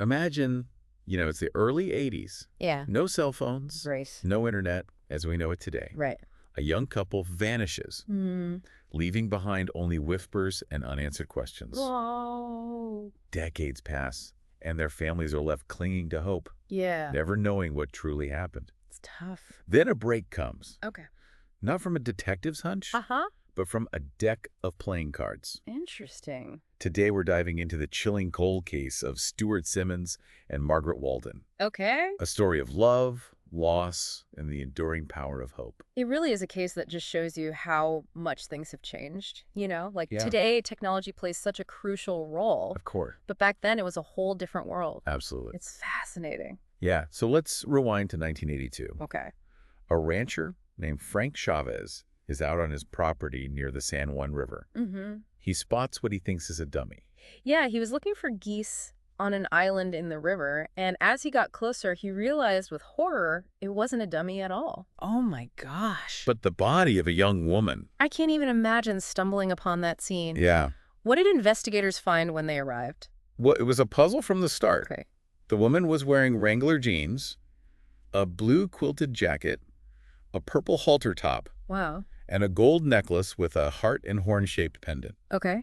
Imagine, it's the early 80s. Yeah. No cell phones, Right. no internet as we know it today. Right. A young couple vanishes, Hmm. leaving behind only whispers and unanswered questions. Oh. Decades pass, and their families are left clinging to hope, Yeah. never knowing what truly happened. It's tough. Then a break comes, Okay. not from a detective's hunch, Uh-huh. but from a deck of playing cards. Interesting. Today we're diving into the chilling cold case of Stuart Simmons and Margaret Walden, Okay. a story of love, loss, and the enduring power of hope. It really is a case that just shows you how much things have changed. Like Yeah. today, technology plays such a crucial role, Of course. but back then it was a whole different world. Absolutely. It's fascinating. Yeah, so let's rewind to 1982. Okay. A rancher named Frank Chavez is out on his property near the San Juan River. Mm-hmm. He spots what he thinks is a dummy. Yeah, he was looking for geese on an island in the river, and as he got closer, he realized with horror it wasn't a dummy at all. Oh my gosh. But the body of a young woman. I can't even imagine stumbling upon that scene. Yeah. What did investigators find when they arrived? Well, it was a puzzle from the start. Okay. The woman was wearing Wrangler jeans, a blue quilted jacket, a purple halter top, Wow. and a gold necklace with a heart and horn-shaped pendant. Okay.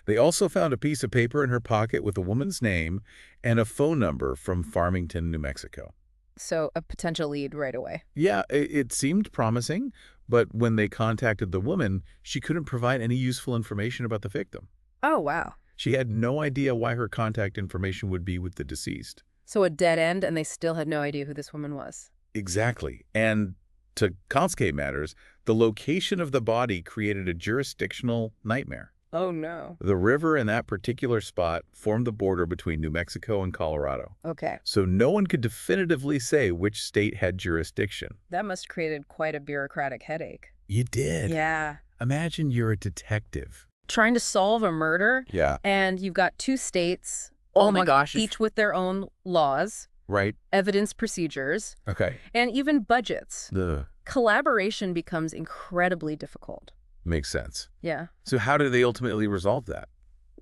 They also found a piece of paper in her pocket with a woman's name and a phone number from Farmington, New Mexico. So a potential lead right away. Yeah, it seemed promising, but when they contacted the woman, she couldn't provide any useful information about the victim. Oh, wow. She had no idea why her contact information would be with the deceased. So a dead end, and they still had no idea who this woman was. Exactly. And to complicate matters, the location of the body created a jurisdictional nightmare. Oh, no. The river in that particular spot formed the border between New Mexico and Colorado. Okay. So no one could definitively say which state had jurisdiction. That must have created quite a bureaucratic headache. You did. Yeah. Imagine you're a detective. Trying to solve a murder, Yeah. and you've got two states. Oh my gosh. Each with their own laws, Right. evidence procedures, Okay. and even budgets. The Collaboration becomes incredibly difficult. makes sense. Yeah. So how did they ultimately resolve that?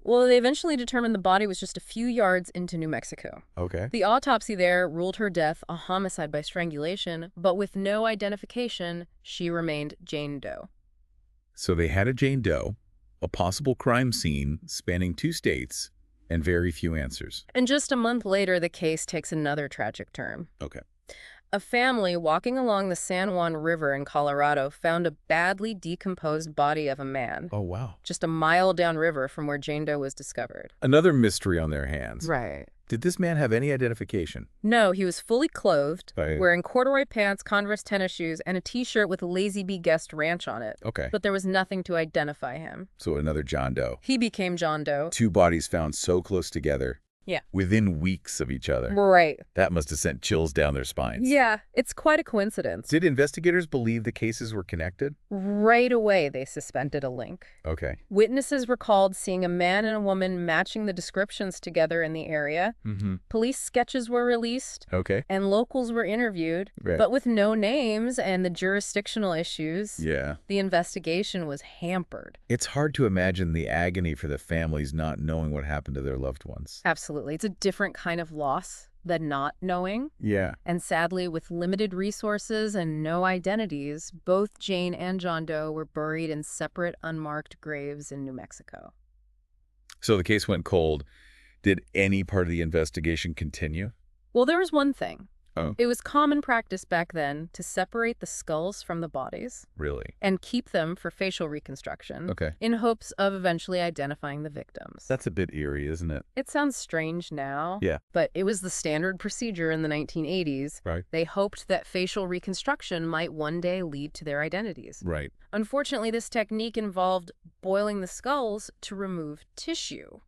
Well, they eventually determined the body was just a few yards into New Mexico. Okay. The autopsy there ruled her death a homicide by strangulation, but with no identification, she remained Jane Doe. So they had a Jane Doe, a possible crime scene spanning 2 states, and very few answers. And just a month later, the case takes another tragic turn. Okay. A family walking along the San Juan River in Colorado found a badly decomposed body of a man, Oh, wow. just a mile downriver from where Jane Doe was discovered. Another mystery on their hands. Right. Did this man have any identification? No, he was fully clothed, Right. wearing corduroy pants, Converse tennis shoes, and a T-shirt with Lazy Bee Guest Ranch on it. Okay. But there was nothing to identify him. So another John Doe. He became John Doe. 2 bodies found so close together. Yeah. Within weeks of each other. Right. That must have sent chills down their spines. Yeah, it's quite a coincidence. Did investigators believe the cases were connected? Right away, they suspended a link. Okay. Witnesses recalled seeing a man and a woman matching the descriptions together in the area. Mm-hmm. Police sketches were released, Okay. and locals were interviewed. Right. But with no names and the jurisdictional issues, Yeah. the investigation was hampered. It's hard to imagine the agony for the families not knowing what happened to their loved ones. Absolutely. It's a different kind of loss than not knowing. Yeah. And sadly, with limited resources and no identities, both Jane and John Doe were buried in separate, unmarked graves in New Mexico. So the case went cold. Did any part of the investigation continue? Well, there was one thing. Oh. It was common practice back then to separate the skulls from the bodies Really? and keep them for facial reconstruction Okay. in hopes of eventually identifying the victims. That's a bit eerie, isn't it? It sounds strange now, Yeah. but it was the standard procedure in the 1980s. Right. They hoped that facial reconstruction might one day lead to their identities. Right. Unfortunately, this technique involved boiling the skulls to remove tissue,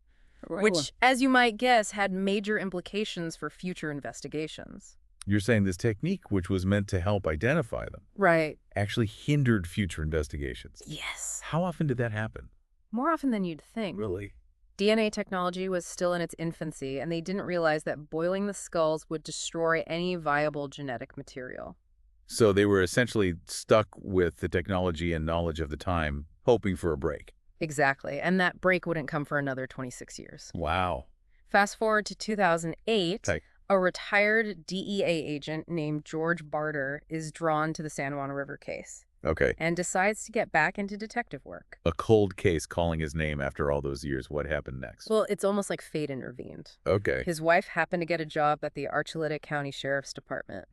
which, as you might guess, had major implications for future investigations. You're saying this technique, which was meant to help identify them, Right. actually hindered future investigations. Yes. How often did that happen? More often than you'd think. Really? DNA technology was still in its infancy, and they didn't realize that boiling the skulls would destroy any viable genetic material. So they were essentially stuck with the technology and knowledge of the time, hoping for a break. Exactly. And that break wouldn't come for another 26 years. Wow. Fast forward to 2008, Okay. a retired DEA agent named George Barter is drawn to the San Juan River case Okay. and decides to get back into detective work. A cold case calling his name after all those years. What happened next? Well, it's almost like fate intervened. Okay. His wife happened to get a job at the Archuleta County Sheriff's Department.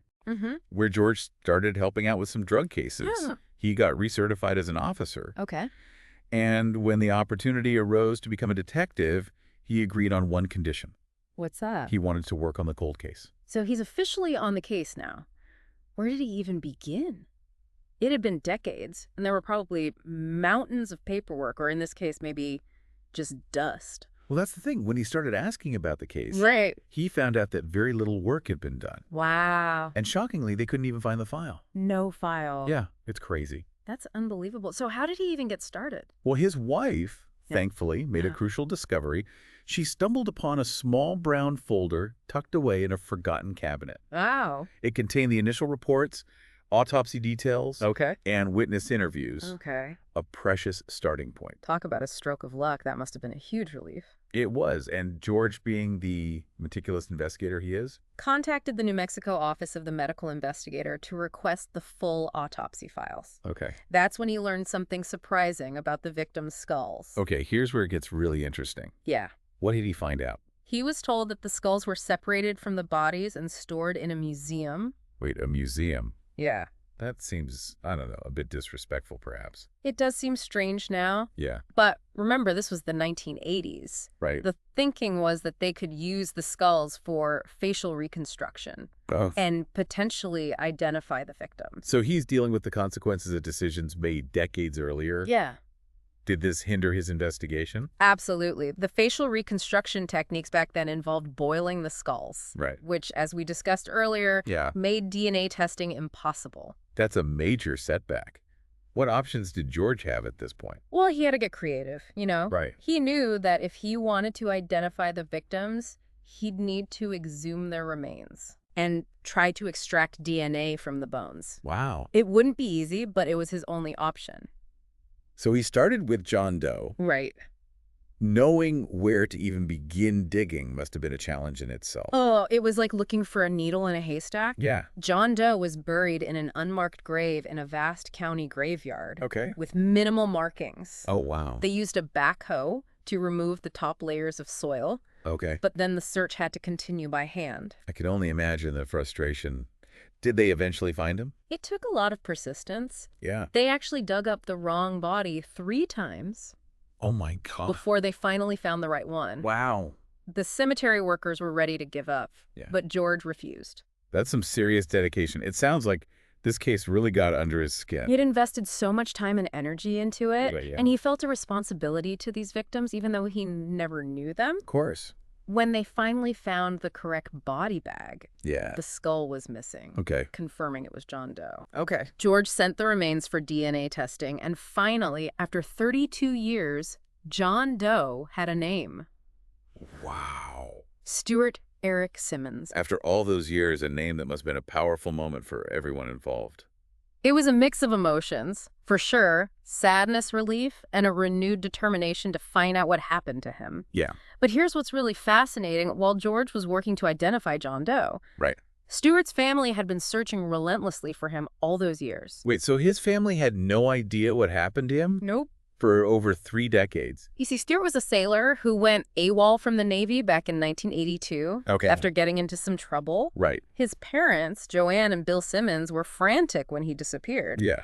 Where George started helping out with some drug cases. Yeah. He got recertified as an officer. Okay. And when the opportunity arose to become a detective, he agreed on one condition. What's that? He wanted to work on the cold case. So he's officially on the case now. Where did he even begin? It had been decades, and there were probably mountains of paperwork, or in this case, maybe just dust. Well, that's the thing. When he started asking about the case, Right. he found out that very little work had been done. Wow. And shockingly, they couldn't even find the file. No file. Yeah, it's crazy. That's unbelievable. So how did he even get started? Well, his wife, Yeah. thankfully, made a Yeah. crucial discovery. She stumbled upon a small brown folder tucked away in a forgotten cabinet. Wow. It contained the initial reports, autopsy details, Okay. and witness interviews. Okay. A precious starting point. Talk about a stroke of luck. That must have been a huge relief. It was, and George, being the meticulous investigator he is, Contacted the New Mexico office of the medical investigator to request the full autopsy files. okay. That's when he learned something surprising about the victims' skulls. Okay, here's where it gets really interesting. Yeah. What did he find out? He was told that the skulls were separated from the bodies and stored in a museum. Wait, a museum? Yeah. That seems, I don't know, a bit disrespectful, perhaps. It does seem strange now, Yeah, but remember, this was the 1980s. right. The thinking was that they could use the skulls for facial reconstruction Oh. and potentially identify the victims. So he's dealing with the consequences of decisions made decades earlier. Yeah. Did this hinder his investigation? Absolutely. The facial reconstruction techniques back then involved boiling the skulls, Right. which, as we discussed earlier, Yeah, made DNA testing impossible. that's a major setback. What options did George have at this point? Well, he had to get creative, Right. He knew that if he wanted to identify the victims, he'd need to exhume their remains and try to extract DNA from the bones. Wow. It wouldn't be easy, but it was his only option. So he started with John Doe. Right. Knowing where to even begin digging must have been a challenge in itself. Oh, it was like looking for a needle in a haystack. Yeah. John Doe was buried in an unmarked grave in a vast county graveyard Okay. with minimal markings. Oh, wow. They used a backhoe to remove the top layers of soil, Okay. but then the search had to continue by hand. I can only imagine the frustration. Did they eventually find him? It took a lot of persistence. Yeah. They actually dug up the wrong body 3 times Oh, my God. before they finally found the right one. Wow. The cemetery workers were ready to give up, Yeah. but George refused. That's some serious dedication. It sounds like this case really got under his skin. He'd invested so much time and energy into it, Right, yeah. and he felt a responsibility to these victims, even though he never knew them. Of course. When they finally found the correct body bag, Yeah. the skull was missing, Okay. confirming it was John Doe. Okay. George sent the remains for DNA testing, and finally, after 32 years, John Doe had a name. Wow. Stuart Eric Simmons. After all those years, a name that must have been a powerful moment for everyone involved. It was a mix of emotions, for sure, sadness, relief, and a renewed determination to find out what happened to him. Yeah. But here's what's really fascinating. While George was working to identify John Doe, Right. Stuart's family had been searching relentlessly for him all those years. Wait, so his family had no idea what happened to him Nope. for over 3 decades? You see, Stuart was a sailor who went AWOL from the Navy back in 1982 Okay. after getting into some trouble. Right. His parents, Joanne and Bill Simmons, were frantic when he disappeared. Yeah.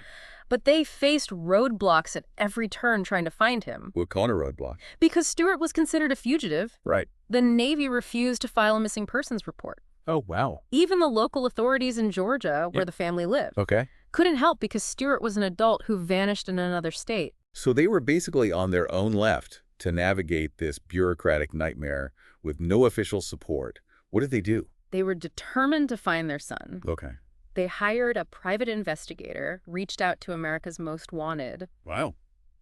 But they faced roadblocks at every turn trying to find him. We'll call it a roadblock. Because Stuart was considered a fugitive, Right. the Navy refused to file a missing persons report. Oh, wow. Even the local authorities in Georgia, where Yep. the family lived, Okay. couldn't help because Stuart was an adult who vanished in another state. So they were basically on their own left to navigate this bureaucratic nightmare with no official support. What did they do? They were determined to find their son. Okay. They hired a private investigator, reached out to America's Most Wanted, Wow.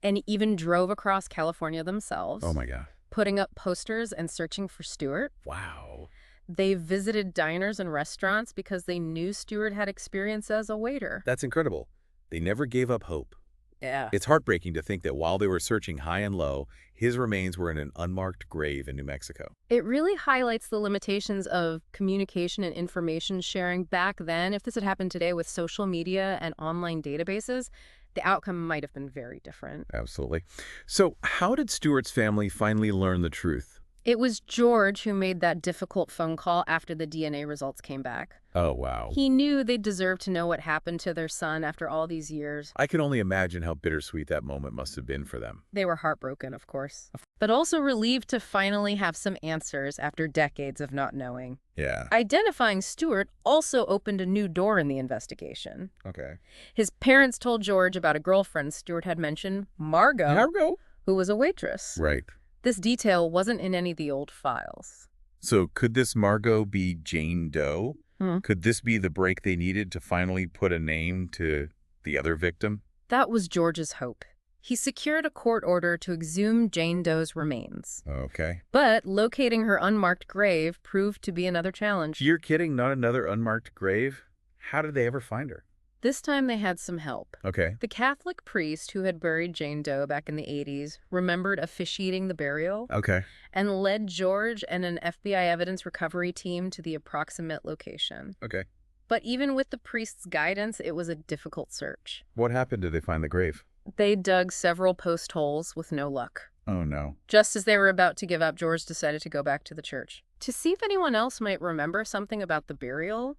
and even drove across California themselves, Oh, my God. putting up posters and searching for Stuart. Wow. They visited diners and restaurants because they knew Stuart had experience as a waiter. That's incredible. They never gave up hope. Yeah. It's heartbreaking to think that while they were searching high and low, his remains were in an unmarked grave in New Mexico. It really highlights the limitations of communication and information sharing back then. If this had happened today with social media and online databases, the outcome might have been very different. Absolutely. So how did Stewart's family finally learn the truth? It was George who made that difficult phone call after the DNA results came back. Oh, wow. He knew they deserved to know what happened to their son after all these years. I can only imagine how bittersweet that moment must have been for them. They were heartbroken, of course, but also relieved to finally have some answers after decades of not knowing. Yeah. Identifying Stewart also opened a new door in the investigation. Okay. His parents told George about a girlfriend Stewart had mentioned, Margot, Margot? who was a waitress. Right. This detail wasn't in any of the old files. So could this Margot be Jane Doe? Hmm. Could this be the break they needed to finally put a name to the other victim? That was George's hope. He secured a court order to exhume Jane Doe's remains. Okay. But locating her unmarked grave proved to be another challenge. You're kidding? Not another unmarked grave? How did they ever find her? This time they had some help. Okay. The Catholic priest who had buried Jane Doe back in the 80s remembered officiating the burial Okay. and led George and an FBI evidence recovery team to the approximate location. Okay. But even with the priest's guidance, it was a difficult search. What happened? Did they find the grave? They dug several post holes with no luck. Oh, no. Just as they were about to give up, George decided to go back to the church. To see if anyone else might remember something about the burial.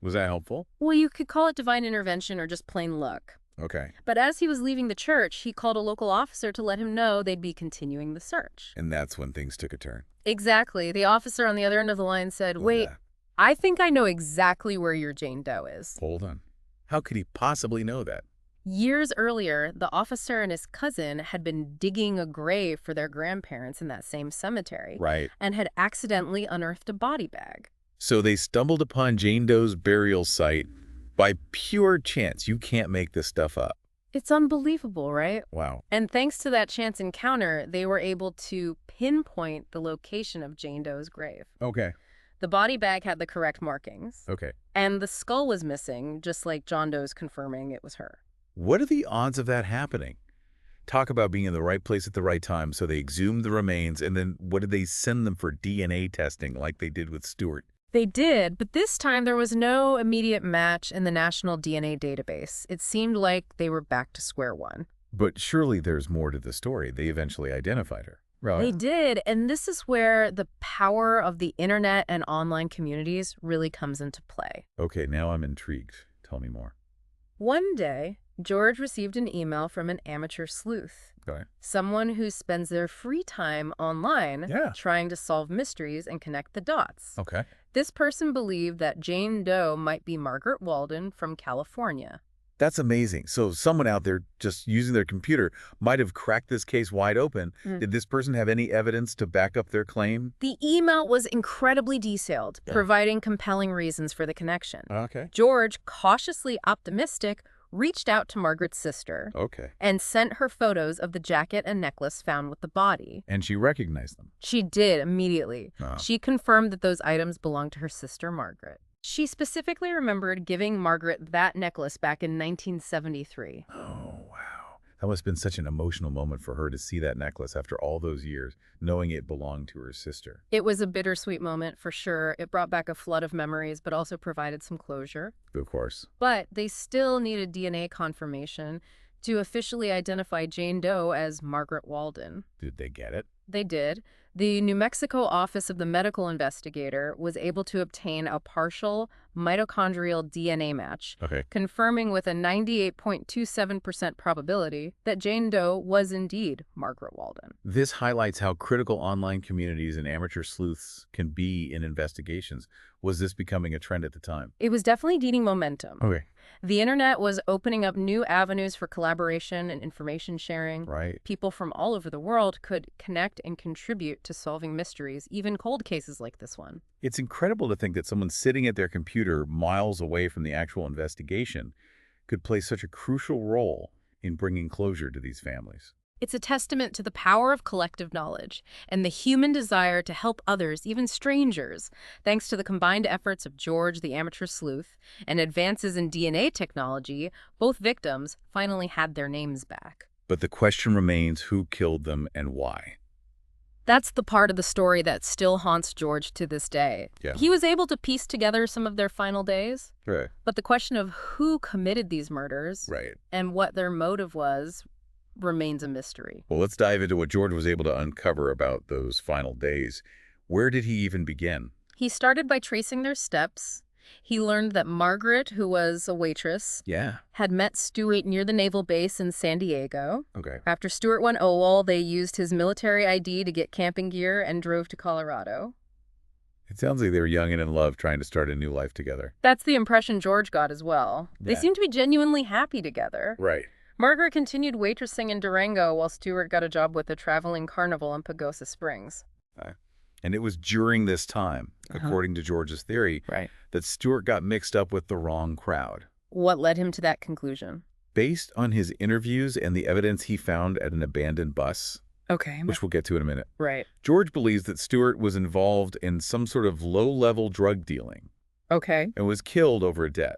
Was that helpful? Well, you could call it divine intervention or just plain luck. Okay. But as he was leaving the church, he called a local officer to let him know they'd be continuing the search. And that's when things took a turn. Exactly. The officer on the other end of the line said, Love "Wait, that. I think I know exactly where your Jane Doe is." Hold on. How could he possibly know that? Years earlier, the officer and his cousin had been digging a grave for their grandparents in that same cemetery Right. and had accidentally unearthed a body bag. So they stumbled upon Jane Doe's burial site by pure chance. You can't make this stuff up. It's unbelievable, right? Wow. And thanks to that chance encounter, they were able to pinpoint the location of Jane Doe's grave. Okay. The body bag had the correct markings, Okay. and the skull was missing, just like John Doe's confirming it was her. What are the odds of that happening? Talk about being in the right place at the right time. So they exhumed the remains, and then what did they send them for DNA testing like they did with Stewart? They did, but this time there was no immediate match in the national DNA database. It seemed like they were back to square one. But surely there's more to the story. They eventually identified her. They did, and this is where the power of the internet and online communities really comes into play. Okay, now I'm intrigued. Tell me more. One day, George received an email from an amateur sleuth, Okay. someone who spends their free time online Yeah. trying to solve mysteries and connect the dots. Okay. This person believed that Jane Doe might be Margaret Walden from California. That's amazing. So someone out there just using their computer might have cracked this case wide open. Did this person have any evidence to back up their claim? The email was incredibly detailed, providing compelling reasons for the connection. Okay. George, cautiously optimistic, reached out to Margaret's sister Okay. and sent her photos of the jacket and necklace found with the body. And she recognized them. She did immediately. Oh. She confirmed that those items belonged to her sister, Margaret. She specifically remembered giving Margaret that necklace back in 1973. Oh, wow. That must have been such an emotional moment for her to see that necklace after all those years, knowing it belonged to her sister. It was a bittersweet moment for sure. It brought back a flood of memories, but also provided some closure. Of course. But they still needed DNA confirmation to officially identify Jane Doe as Margaret Walden. Did they get it? They did. The New Mexico Office of the Medical Investigator was able to obtain a partial mitochondrial DNA match, Okay. confirming with a 98.27% probability that Jane Doe was indeed Margaret Walden. This highlights how critical online communities and amateur sleuths can be in investigations. Was this becoming a trend at the time? It was definitely gaining momentum. Okay. The internet was opening up new avenues for collaboration and information sharing. Right. People from all over the world could connect and contribute to solving mysteries, even cold cases like this one. It's incredible to think that someone sitting at their computer miles away from the actual investigation could play such a crucial role in bringing closure to these families. It's a testament to the power of collective knowledge and the human desire to help others, even strangers. Thanks to the combined efforts of George, the amateur sleuth, and advances in DNA technology, both victims finally had their names back. But the question remains, who killed them and why? That's the part of the story that still haunts George to this day. Yeah. He was able to piece together some of their final days, Right. but the question of who committed these murders Right. and what their motive was remains a mystery. Well, let's dive into what George was able to uncover about those final days. Where did he even begin? He started by tracing their steps. He learned that Margaret, who was a waitress, Yeah. had met Stewart near the naval base in San Diego. Okay. After Stewart went AWOL, they used his military ID to get camping gear and drove to Colorado. It sounds like they were young and in love, trying to start a new life together. That's the impression George got as well. They Yeah. seemed to be genuinely happy together. Right. Margaret continued waitressing in Durango while Stewart got a job with a traveling carnival in Pagosa Springs. And it was during this time, according to George's theory, Right. that Stewart got mixed up with the wrong crowd. What led him to that conclusion? Based on his interviews and the evidence he found at an abandoned bus, Okay. which we'll get to in a minute, Right. George believes that Stewart was involved in some sort of low-level drug dealing Okay. and was killed over a debt.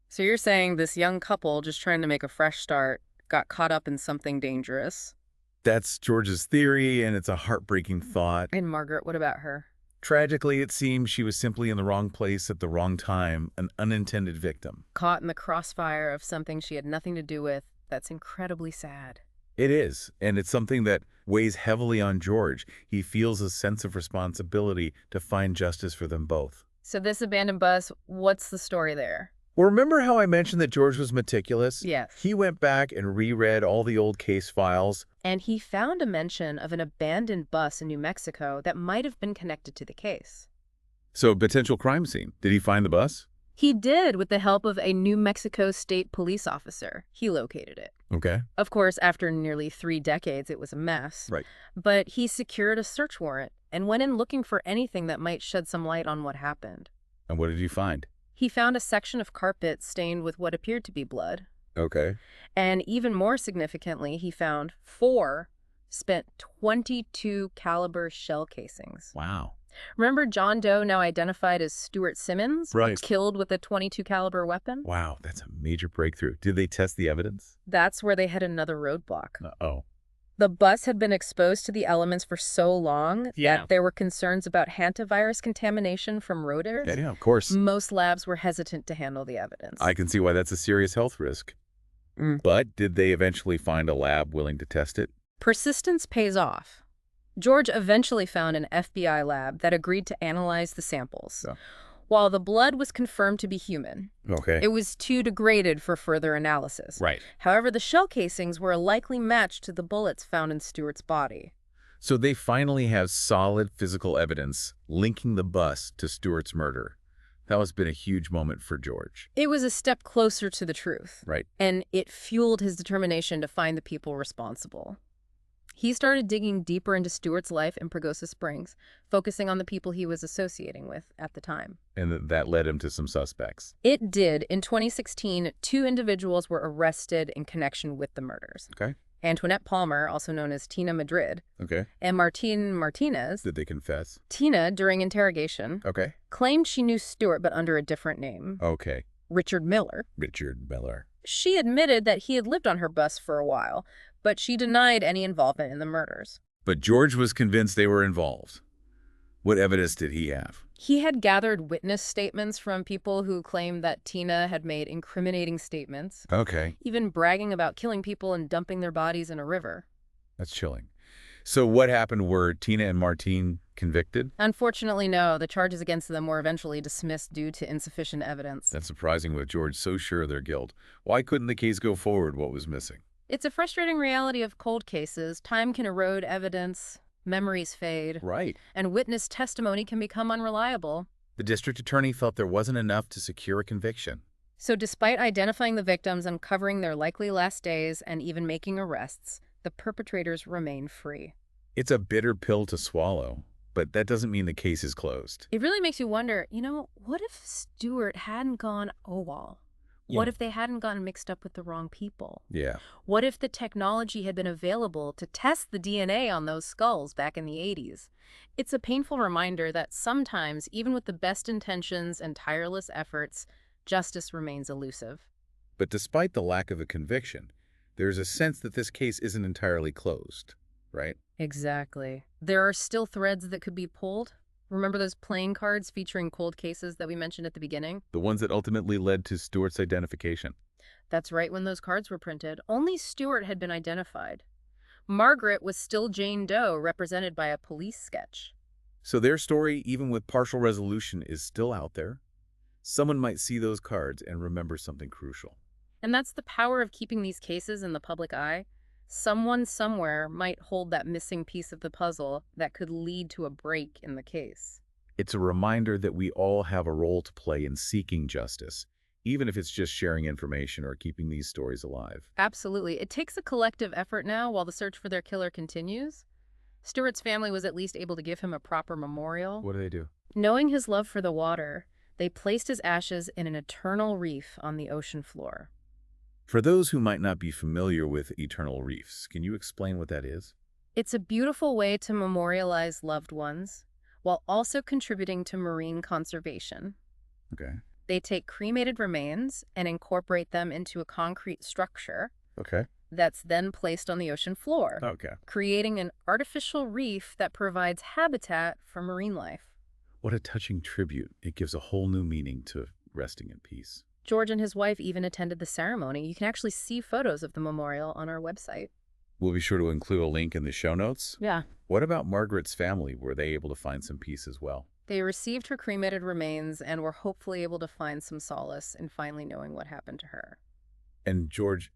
So you're saying this young couple just trying to make a fresh start got caught up in something dangerous? That's George's theory, and it's a heartbreaking thought. And Margaret, what about her? Tragically, it seems she was simply in the wrong place at the wrong time, an unintended victim. Caught in the crossfire of something she had nothing to do with. That's incredibly sad. It is, and it's something that weighs heavily on George. He feels a sense of responsibility to find justice for them both. So this abandoned bus, what's the story there? Well, remember how I mentioned that George was meticulous? Yes. He went back and reread all the old case files. And he found a mention of an abandoned bus in New Mexico that might have been connected to the case. So, potential crime scene. Did he find the bus? He did, with the help of a New Mexico state police officer. He located it. Okay. Of course, after nearly 3 decades, it was a mess. Right. But he secured a search warrant and went in looking for anything that might shed some light on what happened. And what did he find? He found a section of carpet stained with what appeared to be blood. Okay. And even more significantly, he found 4 spent .22 caliber shell casings. Wow. Remember John Doe, now identified as Stuart Simmons, Right. killed with a .22 caliber weapon? Wow, that's a major breakthrough. Did they test the evidence? That's where they hit another roadblock. Uh-oh. The bus had been exposed to the elements for so long that there were concerns about hantavirus contamination from rodents. Yeah, of course. Most labs were hesitant to handle the evidence. I can see why that's a serious health risk. But did they eventually find a lab willing to test it? Persistence pays off. George eventually found an FBI lab that agreed to analyze the samples. Yeah. While the blood was confirmed to be human, Okay. it was too degraded for further analysis. Right. However, the shell casings were a likely match to the bullets found in Stewart's body. So they finally have solid physical evidence linking the bus to Stewart's murder. That has been a huge moment for George. It was a step closer to the truth. Right. And it fueled his determination to find the people responsible. He started digging deeper into Stewart's life in Pagosa Springs, focusing on the people he was associating with at the time. And that led him to some suspects. It did. In 2016, 2 individuals were arrested in connection with the murders. Okay. Antoinette Palmer, also known as Tina Madrid, Okay. and Martine Martinez. Did they confess? Tina, during interrogation, Okay. claimed she knew Stewart but under a different name, Okay. Richard Miller. Richard Miller. She admitted that he had lived on her bus for a while, but she denied any involvement in the murders. But George was convinced they were involved. What evidence did he have? He had gathered witness statements from people who claimed that Tina had made incriminating statements, Okay. even bragging about killing people and dumping their bodies in a river. That's chilling. So what happened? Were Tina and Martine convicted? Unfortunately, no. The charges against them were eventually dismissed due to insufficient evidence. That's surprising with George so sure of their guilt. Why couldn't the case go forward? What was missing? It's a frustrating reality of cold cases. Time can erode evidence, memories fade, Right. and witness testimony can become unreliable. The district attorney felt there wasn't enough to secure a conviction. So despite identifying the victims, uncovering their likely last days, and even making arrests, the perpetrators remain free. It's a bitter pill to swallow, but that doesn't mean the case is closed. It really makes you wonder, what if Stewart hadn't gone AWOL? What Yeah. if they hadn't gotten mixed up with the wrong people? Yeah. What if the technology had been available to test the DNA on those skulls back in the 80s? It's a painful reminder that sometimes, even with the best intentions and tireless efforts, justice remains elusive. But despite the lack of a conviction, there's a sense that this case isn't entirely closed, right? Exactly. There are still threads that could be pulled. Remember those playing cards featuring cold cases that we mentioned at the beginning? The ones that ultimately led to Stewart's identification. That's right, when those cards were printed, only Stewart had been identified. Margaret was still Jane Doe, represented by a police sketch. So their story, even with partial resolution, is still out there. Someone might see those cards and remember something crucial. And that's the power of keeping these cases in the public eye. Someone somewhere might hold that missing piece of the puzzle that could lead to a break in the case. It's a reminder that we all have a role to play in seeking justice, even if it's just sharing information or keeping these stories alive. Absolutely. It takes a collective effort now while the search for their killer continues. Stewart's family was at least able to give him a proper memorial. What do they do? Knowing his love for the water, they placed his ashes in an eternal reef on the ocean floor. For those who might not be familiar with eternal reefs, can you explain what that is? It's a beautiful way to memorialize loved ones while also contributing to marine conservation. Okay. They take cremated remains and incorporate them into a concrete structure Okay. that's then placed on the ocean floor, Okay. creating an artificial reef that provides habitat for marine life. What a touching tribute. It gives a whole new meaning to resting in peace. George and his wife even attended the ceremony. You can actually see photos of the memorial on our website. We'll be sure to include a link in the show notes. Yeah. What about Margaret's family? Were they able to find some peace as well? They received her cremated remains and were hopefully able to find some solace in finally knowing what happened to her. And George,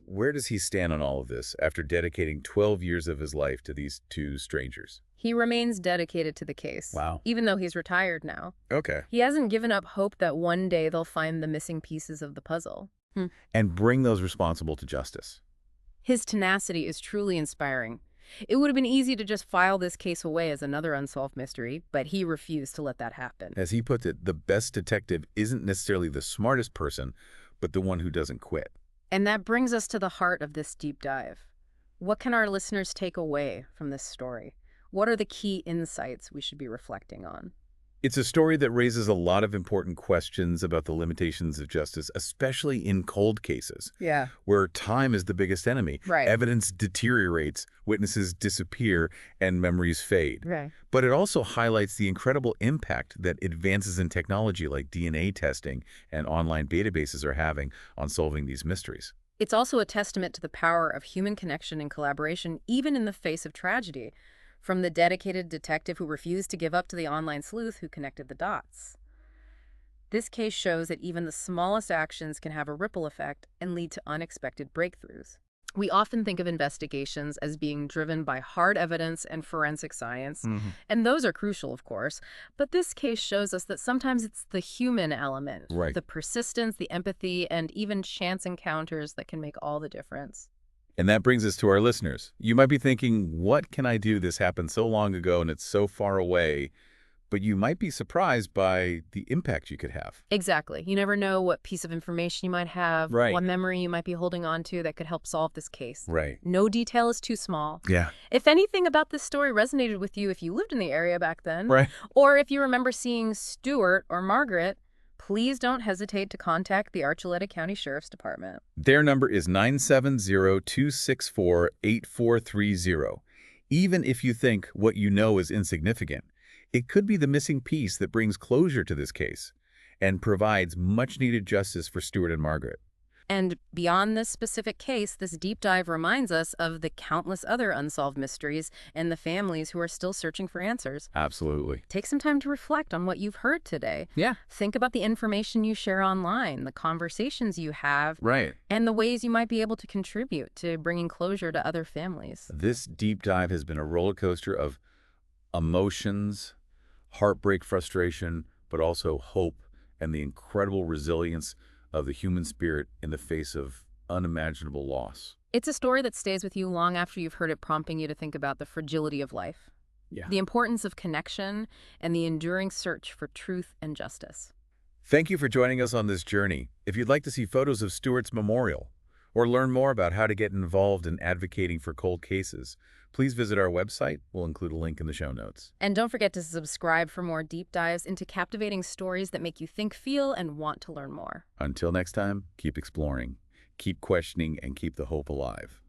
where does he stand on all of this after dedicating 12 years of his life to these two strangers? He remains dedicated to the case. Wow. Even though he's retired now. Okay. He hasn't given up hope that one day they'll find the missing pieces of the puzzle. And bring those responsible to justice. His tenacity is truly inspiring. It would have been easy to just file this case away as another unsolved mystery, but he refused to let that happen. As he puts it, the best detective isn't necessarily the smartest person, but the one who doesn't quit. And that brings us to the heart of this deep dive. What can our listeners take away from this story? What are the key insights we should be reflecting on? It's a story that raises a lot of important questions about the limitations of justice, especially in cold cases, Yeah. where time is the biggest enemy. Right. Evidence deteriorates, witnesses disappear, and memories fade. Right. But it also highlights the incredible impact that advances in technology like DNA testing and online databases are having on solving these mysteries. It's also a testament to the power of human connection and collaboration, even in the face of tragedy, from the dedicated detective who refused to give up to the online sleuth who connected the dots. This case shows that even the smallest actions can have a ripple effect and lead to unexpected breakthroughs. We often think of investigations as being driven by hard evidence and forensic science, and those are crucial, of course, but this case shows us that sometimes it's the human element, Right. the persistence, the empathy, and even chance encounters that can make all the difference. And that brings us to our listeners. You might be thinking, what can I do? This happened so long ago and it's so far away. But you might be surprised by the impact you could have. Exactly. You never know what piece of information you might have, Right. what memory you might be holding on to that could help solve this case. Right. No detail is too small. Yeah. If anything about this story resonated with you if you lived in the area back then, Right. or if you remember seeing Stuart or Margaret, please don't hesitate to contact the Archuleta County Sheriff's Department. Their number is 970-264-8430. Even if you think what you know is insignificant, it could be the missing piece that brings closure to this case and provides much-needed justice for Stuart and Margaret. And beyond this specific case, this deep dive reminds us of the countless other unsolved mysteries and the families who are still searching for answers. Absolutely. Take some time to reflect on what you've heard today. Yeah. Think about the information you share online, the conversations you have, Right. and the ways you might be able to contribute to bringing closure to other families. This deep dive has been a roller coaster of emotions, heartbreak, frustration, but also hope and the incredible resilience of the human spirit in the face of unimaginable loss. It's a story that stays with you long after you've heard it, prompting you to think about the fragility of life, Yeah. the importance of connection, and the enduring search for truth and justice. Thank you for joining us on this journey. If you'd like to see photos of Stewart's memorial or learn more about how to get involved in advocating for cold cases, please visit our website. We'll include a link in the show notes. And don't forget to subscribe for more deep dives into captivating stories that make you think, feel, and want to learn more. Until next time, keep exploring, keep questioning, and keep the hope alive.